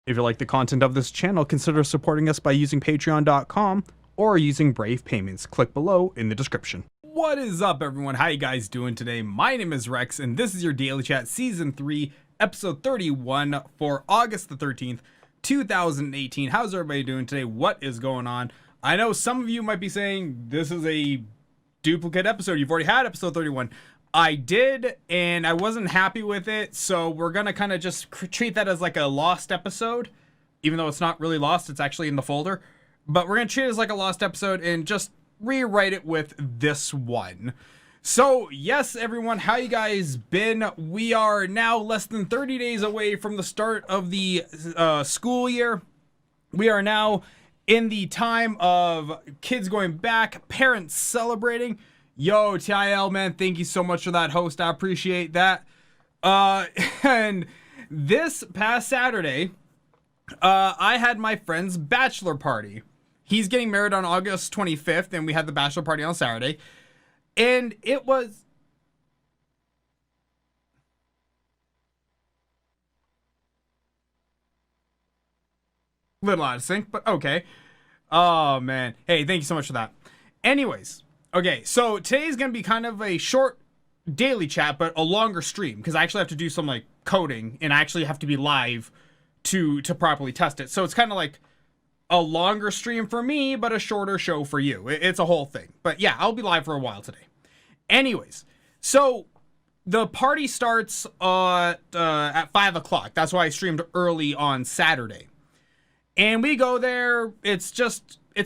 If you like the content of this channel, consider supporting us by using patreon.com or using Brave Payments. Click below in the description. What is up, everyone? How you guys doing today? My name is Rex, and this is your Daily Chat Season 3, Episode 31 for August the 13th, 2018. How's everybody doing today? What is going on? I know some of you might be saying this is a duplicate episode. You've already had Episode 31. I did, and I wasn't happy with it, so we're gonna kind of just treat that as like a lost episode, even though it's not really lost, it's actually in the folder. But we're gonna treat it as like a lost episode and just rewrite it with this one. So yes, everyone, how you guys been? We are now less than 30 days away from the start of the school year. We are now in the time of kids going back, parents celebrating. Yo, TIL, man, thank you so much for that, host. I appreciate that. And this past Saturday, I had my friend's bachelor party. He's getting married on August 25th, and we had the bachelor party on Saturday. And it was... little out of sync, but okay. Oh, man. Hey, thank you so much for that. Anyways... okay, so today's gonna be kind of a short daily chat, but a longer stream, because I actually have to do some like coding, and I actually have to be live to properly test it. So it's kind of like a longer stream for me, but a shorter show for you. It's a whole thing. But yeah, I'll be live for a while today. Anyways, so the party starts at 5 o'clock. That's why I streamed early on Saturday. And we go there. It's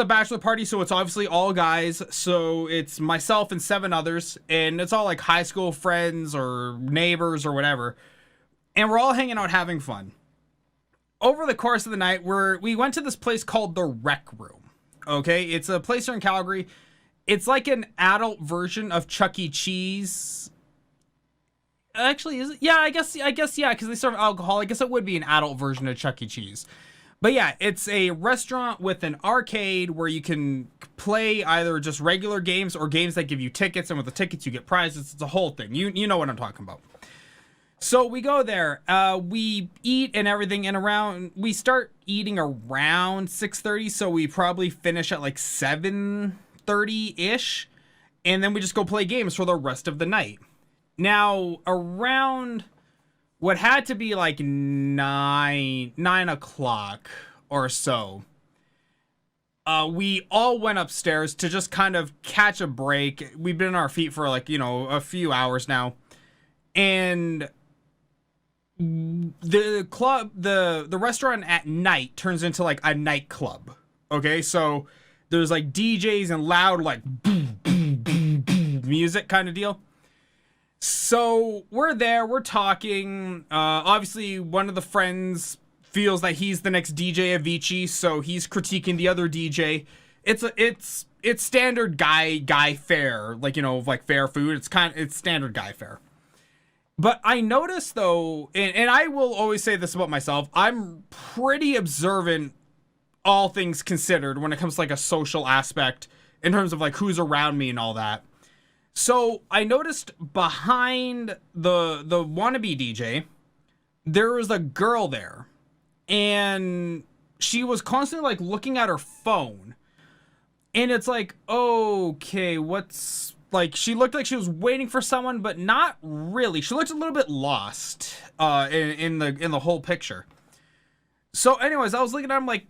a bachelor party, so it's obviously all guys. So it's myself and 7 others, and it's all like high school friends or neighbors or whatever. And we're all hanging out having fun. Over the course of the night, we went to this place called the Rec Room. Okay, it's a place here in Calgary. It's like an adult version of Chuck E. Cheese. Actually, is it? Yeah, I guess yeah, because they serve alcohol. I guess it would be an adult version of Chuck E. Cheese. But yeah, it's a restaurant with an arcade where you can play either just regular games or games that give you tickets, and with the tickets you get prizes. It's a whole thing. You know what I'm talking about. So we go there, we eat and everything, and we start eating around 6:30, so we probably finish at like 7:30-ish, and then we just go play games for the rest of the night. Now, around... what had to be like 9 o'clock or so, we all went upstairs to just kind of catch a break. We've been on our feet for like, a few hours now. And the restaurant at night turns into like a nightclub. Okay, so there's like DJs and loud like boom, boom, boom, boom music kind of deal. So we're there, we're talking. Obviously, one of the friends feels that he's the next DJ Avicii, so he's critiquing the other DJ. It's standard guy fare, like like fair food. It's standard guy fare. But I noticed though, and I will always say this about myself, I'm pretty observant, all things considered, when it comes to like a social aspect in terms of like who's around me and all that. So I noticed behind the wannabe DJ, there was a girl there, and she was constantly like looking at her phone, and it's like, okay, what's like, she looked like she was waiting for someone, but not really. She looked a little bit lost in the whole picture. So anyways, I was looking at him like,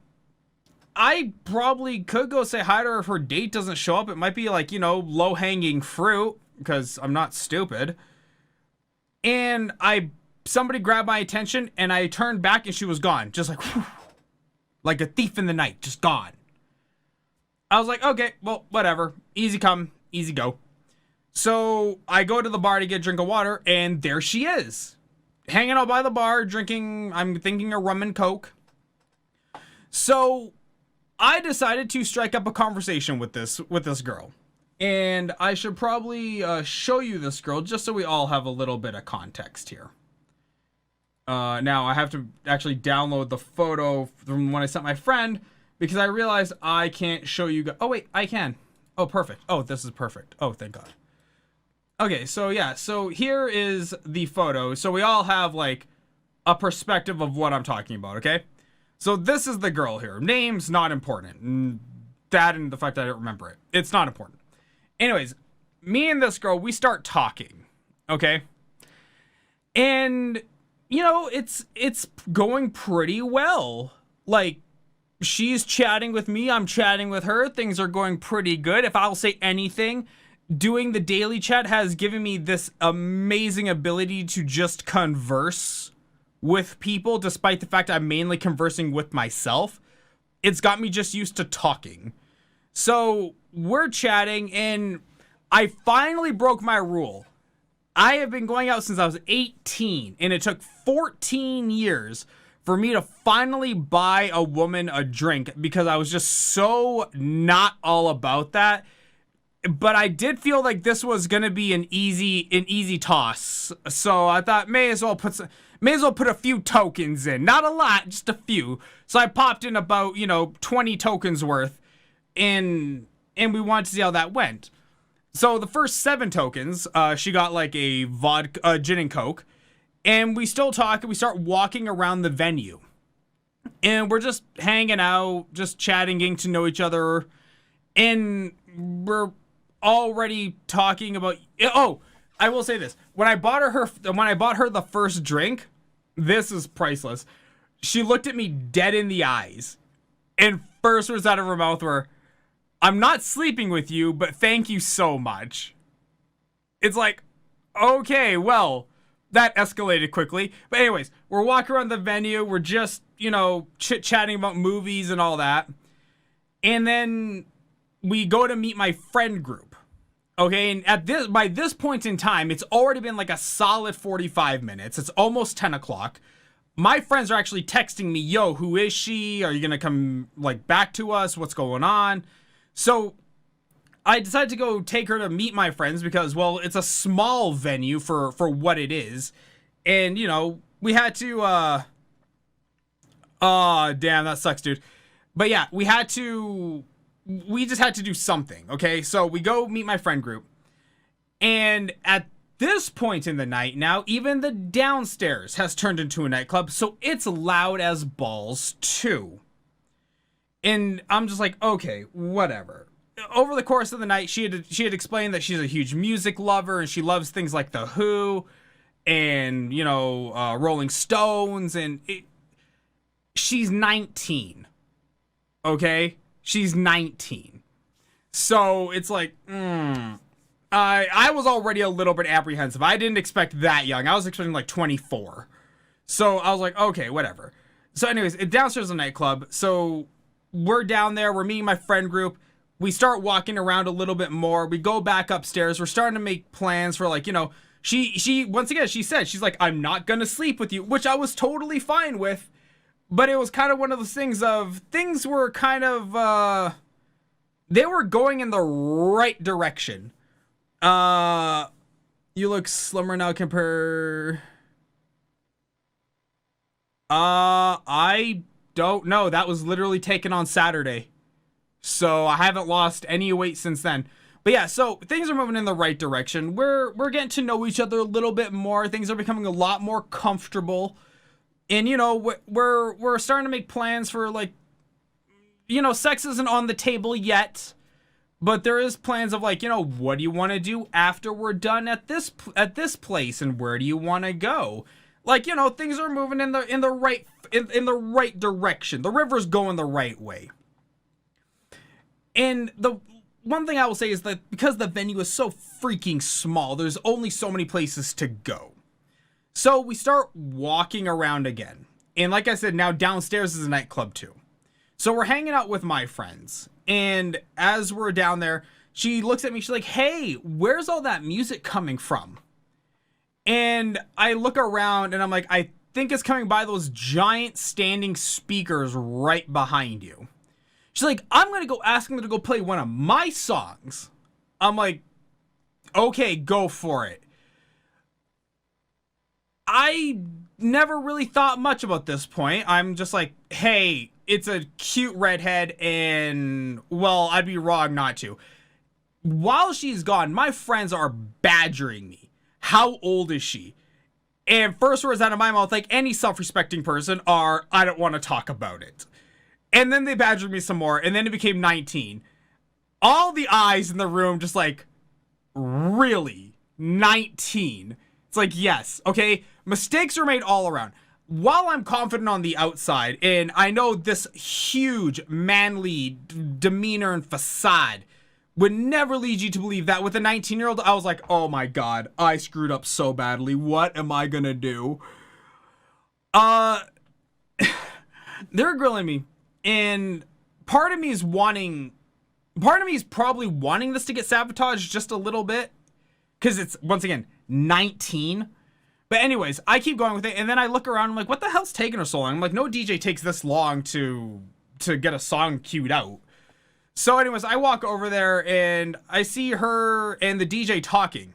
I probably could go say hi to her if her date doesn't show up. It might be like, low-hanging fruit, because I'm not stupid. And somebody grabbed my attention, and I turned back, and she was gone. Just like, whew, like a thief in the night, just gone. I was like, okay, well, whatever. Easy come, easy go. So I go to the bar to get a drink of water, and there she is. Hanging out by the bar, drinking, I'm thinking, a rum and coke. So I decided to strike up a conversation with this girl, and I should probably show you this girl just so we all have a little bit of context here. Now I have to actually download the photo from when I sent my friend, because I realized I can't show you guys. Oh wait, I can. Oh, perfect. Oh, this is perfect. Oh, thank God. Okay, so yeah, so here is the photo. So we all have like a perspective of what I'm talking about, okay? So this is the girl here. Name's not important. That and the fact that I don't remember it. It's not important. Anyways, me and this girl, we start talking. Okay? And, you know, it's going pretty well. Like, she's chatting with me, I'm chatting with her. Things are going pretty good. If I'll say anything, doing the daily chat has given me this amazing ability to just converse with people, despite the fact I'm mainly conversing with myself. It's got me just used to talking. So we're chatting, and I finally broke my rule. I have been going out since I was 18, and it took 14 years for me to finally buy a woman a drink because I was just so not all about that. But I did feel like this was gonna be an easy toss. So I thought may as well put a few tokens in. Not a lot, just a few. So I popped in about, 20 tokens worth, and we wanted to see how that went. So the first 7 tokens, she got like a vodka, gin and coke, and we still talk, and we start walking around the venue, and we're just hanging out, just chatting, getting to know each other, and we're already talking about. Oh, I will say this: when I bought her the first drink, this is priceless. She looked at me dead in the eyes, and first words out of her mouth were, "I'm not sleeping with you, but thank you so much." It's like, okay, well, that escalated quickly. But anyways, we're walking around the venue. We're just, chit-chatting about movies and all that. And then we go to meet my friend group. Okay, and by this point in time, it's already been like a solid 45 minutes. It's almost 10 o'clock. My friends are actually texting me, "Yo, who is she? Are you going to come back to us? What's going on?" So I decided to go take her to meet my friends because, well, it's a small venue for what it is. And, we had to, oh, damn, that sucks, dude. But yeah, we just had to do something, okay? So we go meet my friend group. And at this point in the night now, even the downstairs has turned into a nightclub, so it's loud as balls too. And I'm just like, okay, whatever. Over the course of the night, she had explained that she's a huge music lover and she loves things like The Who and, Rolling Stones. And she's 19. Okay? She's 19. So it's like, I was already a little bit apprehensive. I didn't expect that young. I was expecting 24. So I was like, okay, whatever. So anyways, downstairs is a nightclub. So we're down there. We're meeting my friend group. We start walking around a little bit more. We go back upstairs. We're starting to make plans for she once again, she said, she's like, "I'm not going to sleep with you," which I was totally fine with. But it was kind of one of those things of things were kind of, they were going in the right direction. You look slimmer now compared. I don't know. That was literally taken on Saturday. So I haven't lost any weight since then. But yeah, so things are moving in the right direction. We're getting to know each other a little bit more. Things are becoming a lot more comfortable. And we're starting to make plans for sex isn't on the table yet. But there is plans of what do you want to do after we're done at this place, and where do you want to go? Things are moving in the right direction. The river's going the right way. And the one thing I will say is that because the venue is so freaking small, there's only so many places to go. So we start walking around again. And like I said, now downstairs is a nightclub too. So we're hanging out with my friends. And as we're down there, she looks at me, she's like, "Hey, where's all that music coming from?" And I look around and I'm like, "I think it's coming by those giant standing speakers right behind you." She's like, "I'm going to go ask them to go play one of my songs." I'm like, "Okay, go for it." I never really thought much about this point. I'm just like, hey, it's a cute redhead, and, well, I'd be wrong not to. While she's gone, my friends are badgering me. How old is she? And first words out of my mouth, like any self-respecting person, are, I don't want to talk about it. And then they badgered me some more, and then it became 19. All the eyes in the room just like, really? 19? It's like, yes, okay? Mistakes are made all around. While I'm confident on the outside, and I know this huge, manly demeanor and facade would never lead you to believe that with a 19-year-old, I was like, oh my god, I screwed up so badly. What am I gonna do? They're grilling me, and part of me is probably wanting this to get sabotaged just a little bit, because it's, once again, 19. But anyways, I keep going with it, and then I look around, I'm like, what the hell's taking her so long? I'm like, no DJ takes this long to get a song queued out. So anyways, I walk over there, and I see her and the DJ talking.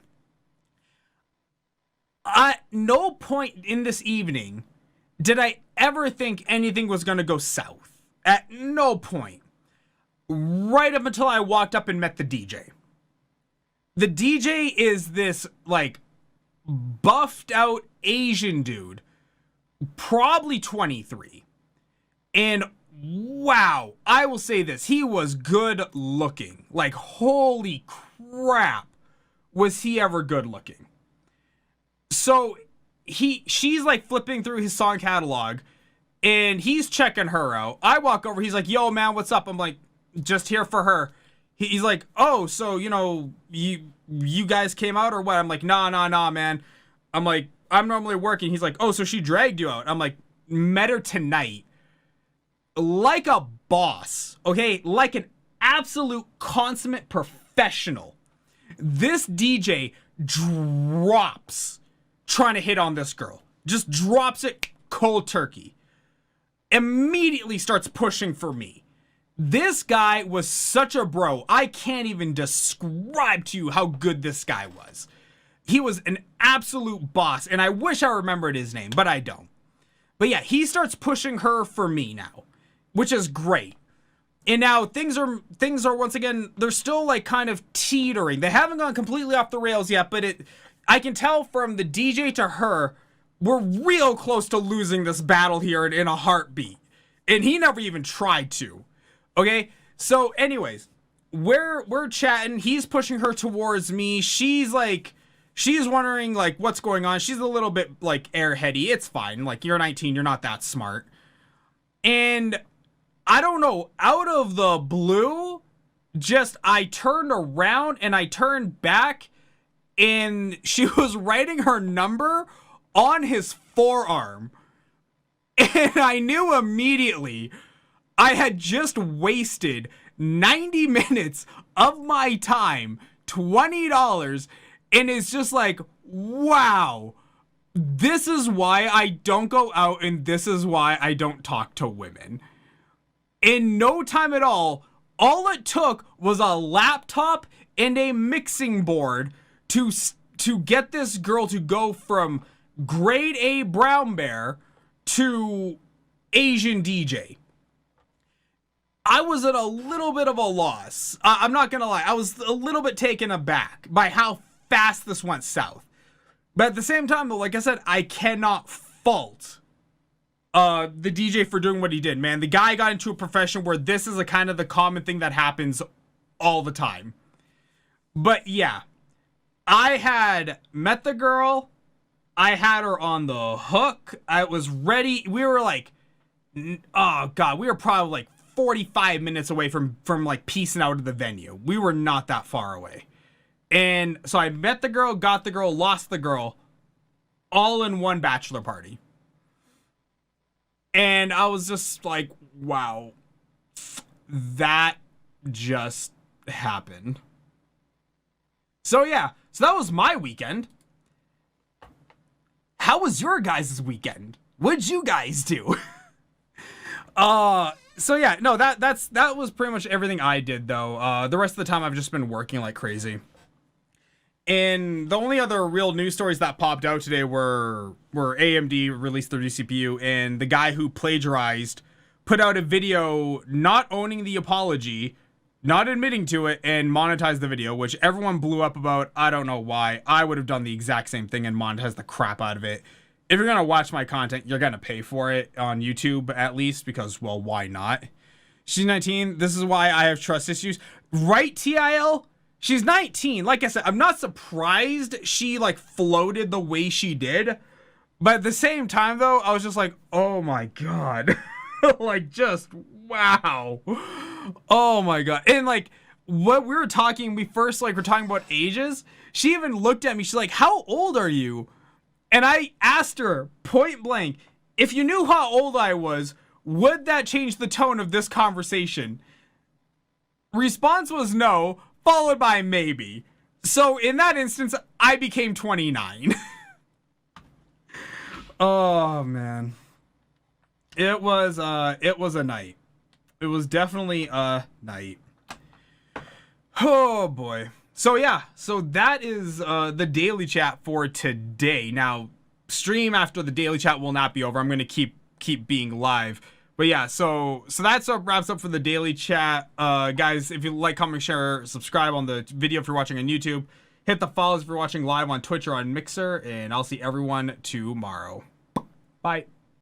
At no point in this evening did I ever think anything was going to go south. At no point. Right up until I walked up and met the DJ. The DJ is this, like, buffed out Asian dude, probably 23. And wow, I will say this, he was good looking. Like, holy crap, was he ever good looking. So she's like flipping through his song catalog, and he's checking her out. I walk over, he's like, yo man, what's up? I'm like, just here for her. He's like, oh, so, you know, you guys came out or what? I'm like, nah, man. I'm like, I'm normally working. He's like, oh, so she dragged you out. I'm like, met her tonight. Like a boss, okay? Like an absolute consummate professional. This DJ drops trying to hit on this girl. Just drops it cold turkey. Immediately starts pushing for me. This guy was such a bro. I can't even describe to you how good this guy was. He was an absolute boss, and I wish I remembered his name, but I don't. But yeah, he starts pushing her for me now, which is great. And now things are once again, they're still like kind of teetering. They haven't gone completely off the rails yet, but I can tell from the DJ to her, we're real close to losing this battle here in a heartbeat. And he never even tried to. Okay, so anyways, we're chatting. He's pushing her towards me. She's wondering like what's going on. She's a little bit like airheady. It's fine. Like, you're 19, you're not that smart. And I don't know, out of the blue, just I turned around and I turned back, and she was writing her number on his forearm. And I knew immediately I had just wasted 90 minutes of my time, $20, and it's just like, wow, this is why I don't go out, and this is why I don't talk to women. In no time at all it took was a laptop and a mixing board to get this girl to go from grade A brown bear to Asian DJ. I was at a little bit of a loss. I'm not gonna lie. I was a little bit taken aback by how fast this went south. But at the same time, though, like I said, I cannot fault the DJ for doing what he did, man. The guy got into a profession where this is a kind of the common thing that happens all the time. But yeah, I had met the girl. I had her on the hook. I was ready. We were like, oh God, we were probably like 45 minutes away from like piecing out of the venue. We were not that far away. And so I met the girl, got the girl, lost the girl, all in one bachelor party. And I was just like, wow, that just happened. So yeah, so that was my weekend. How was your guys' weekend? What'd you guys do? So yeah, no, that was pretty much everything I did though. The rest of the time I've just been working like crazy. And the only other real news stories that popped out today were AMD released their new CPU, and the guy who plagiarized put out a video not owning the apology, not admitting to it, and monetized the video, which everyone blew up about. I don't know why. I would have done the exact same thing and monetized the crap out of it. if you're gonna watch my content, you're gonna pay for it on YouTube at least, because, well, why not? She's 19. This is why I have trust issues. Right, TIL? She's 19. Like I said, I'm not surprised she, like, floated the way she did. But at the same time, though, I was just like, oh my god. Like, just, wow. Oh my god. And, like, what we were talking, we first, like, were talking about ages. She even looked at me. She's like, how old are you? And I asked her point blank, if you knew how old I was, would that change the tone of this conversation? Response was no, followed by maybe. So in that instance, I became 29. Oh man. It was a night. It was definitely a night. Oh boy. So yeah, so that is the daily chat for today. Now, stream after the daily chat will not be over. I'm gonna keep being live. But yeah, so that's what wraps up for the daily chat. Guys, if you like, comment, share, subscribe on the video if you're watching on YouTube. Hit the follows if you're watching live on Twitch or on Mixer, and I'll see everyone tomorrow. Bye.